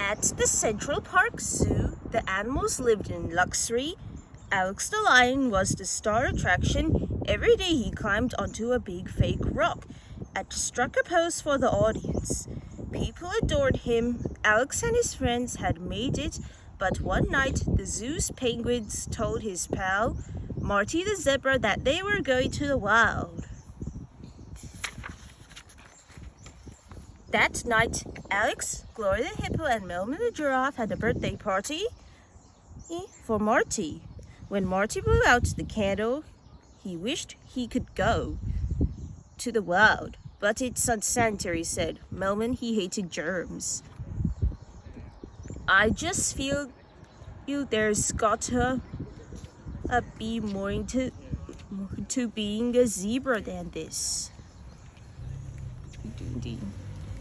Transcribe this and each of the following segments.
At the Central Park Zoo, the animals lived in luxury. Alex the lion was the star attraction. Every day he climbed onto a big fake rock and struck a pose for the audience. People adored him. Alex and his friends had made it, but one night the zoo's penguins told his pal, Marty the zebra, that they were going to the wild. That night, Alex, Gloria the hippo, and Melman the giraffe had a birthday party for Marty. When Marty blew out the candle, he wished he could go to the wild, but it's unsanitary, said Melman. He hated germs. I just feel there's gotta be more to being a zebra than this.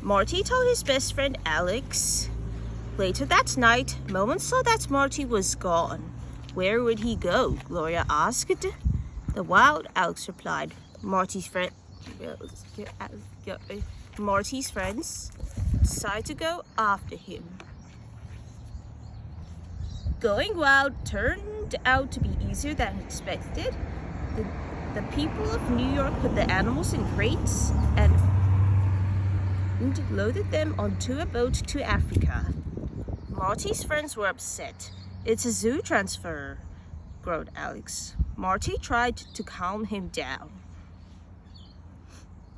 Marty told his best friend Alex. Later that night, Melman saw that Marty was gone. Where would he go? Gloria asked. The wild, Alex replied. Marty's friends decided to go after him. Going wild turned out to be easier than expected. The people of New York put the animals in crates and loaded them onto a boat to Africa. Marty's friends were upset. It's a zoo transfer, growled Alex. Marty tried to calm him down.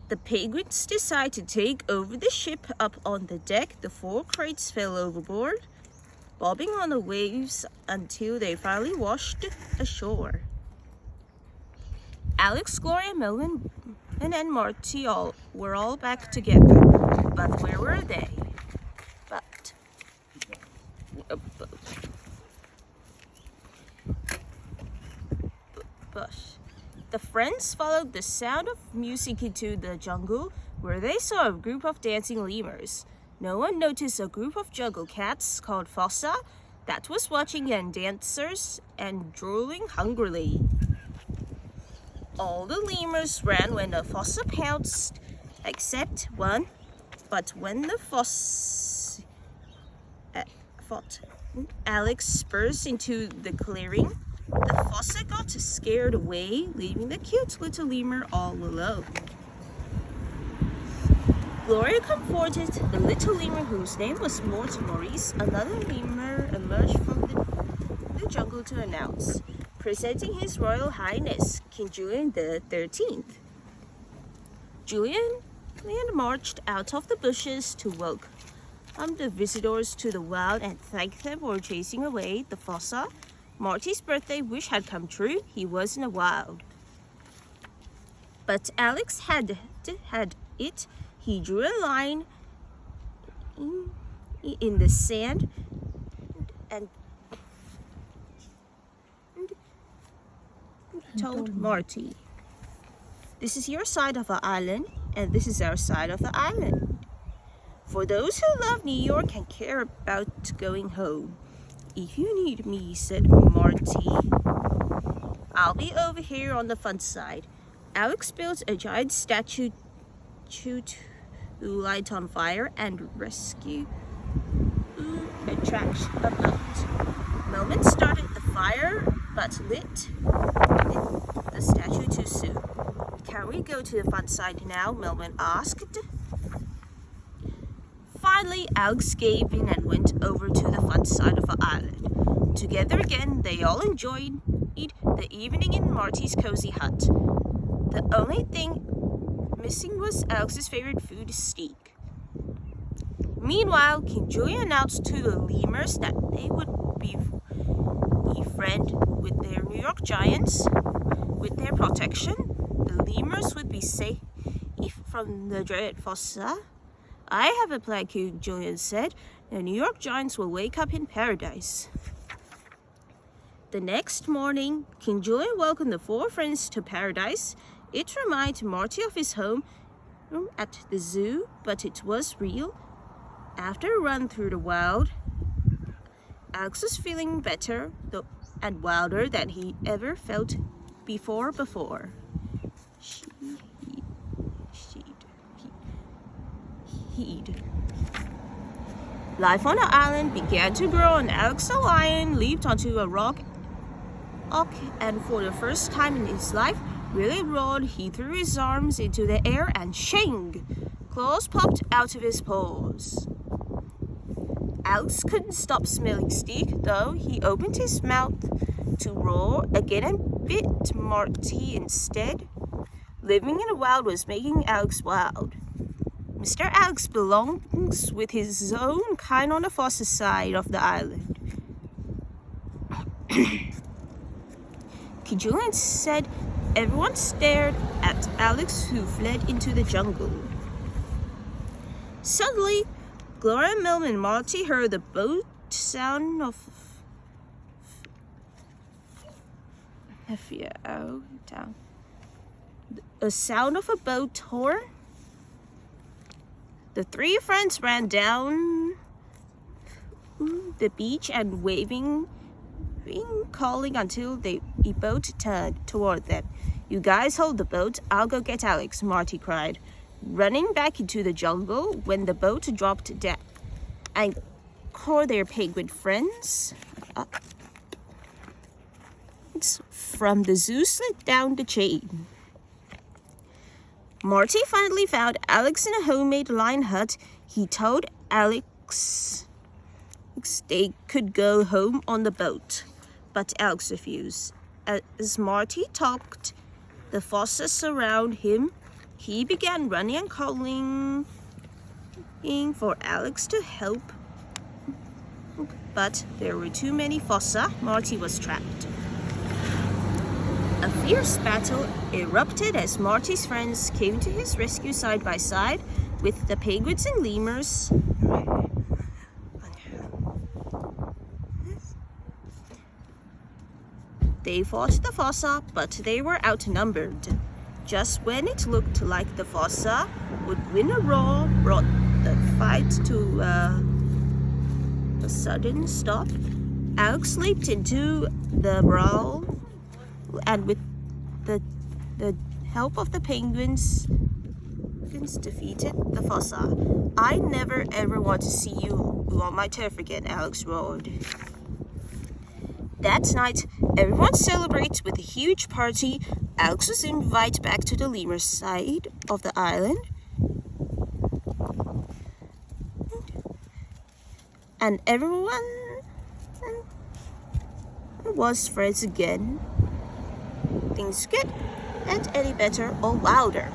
The penguins decided to take over the ship. Up on the deck, the 4 crates fell overboard, bobbing on the waves until they finally washed ashore. Alex, Gloria, Melman, and Marty were all back together. But where were they? But the friends followed the sound of music into the jungle, where they saw a group of dancing lemurs. No one noticed a group of jungle cats called fossa that was watching young dancers and drooling hungrily. All the lemurs ran when the fossa pounced, except one. But when the Alex burst into the clearing, the fossa got scared away, leaving the cute little lemur all alone. Gloria comforted the little lemur, whose name was Maurice. Another lemur emerged from the jungle to announce, presenting His Royal Highness, King Julian the 13th. Julian marched out of the bushes to welcome the visitors to the wild and thank them for chasing away the fossa. Marty's birthday wish had come true. He was in the wild. But Alex had it. He drew a line in the sand and told Marty, "This is your side of the island, and this is our side of the island. For those who love New York and care about going home. If you need me," said Marty, "I'll be over here on the fun side." Alex built a giant statue to light on fire and rescue attraction a boat. Melman started the fire, but lit the statue too soon. "Can we go to the fun side now?" Melman asked. Finally, Alex gave in and went over to the fun side of the island. Together again, they all enjoyed the evening in Marty's cozy hut. The only thing missing was Alex's favorite food, steak. Meanwhile, King Julian announced to the lemurs that they would befriend with their New York giants. With their protection, the lemurs would be safe from the dreaded fossa. "I have a plan," King Julian said. "The New York giants will wake up in paradise." The next morning, King Julian welcomed the 4 friends to paradise. It reminded Marty of his home at the zoo, but it was real. After a run through the wild, Alex was feeling better and wilder than he ever felt before. Life on the island began to grow, and Alex the lion leaped onto a rock, and for the first time in his life, really roared. He threw his arms into the air, and shing! Claws popped out of his paws. Alex couldn't stop smelling steak, though. He opened his mouth to roar again and bit Marty instead. Living in the wild was making Alex wild. Mr. Alex belongs with his own kind on the foster side of the island. Julian said. Everyone stared at Alex, who fled into the jungle. Suddenly, Gloria, Mel, and Marty heard the boat sound of a sound of a boat horn. The three friends ran down the beach and waving, calling until a boat turned toward them. You guys hold the boat, I'll go get Alex, Marty cried, running back into the jungle when the boat dropped down and called their penguin friends. From the zoo slid down the chain. Marty finally found Alex in a homemade lion hut. He told Alex they could go home on the boat, but Alex refused. As Marty talked the fossils around him, he began running and calling for Alex to help, but there were too many fossa. Marty was trapped. A fierce battle erupted as Marty's friends came to his rescue side by side with the penguins and lemurs. They fought the fossa, but they were outnumbered. Just when it looked like the fossa would win, a roar brought the fight to a sudden stop. Alex leaped into the brawl, and with the help of the penguins defeated the fossa. I never ever want to see you on my turf again, Alex roared. That night, everyone celebrates with a huge party. Alex was invited back to the lemur side of the island, and everyone was friends again. Things get any better or louder.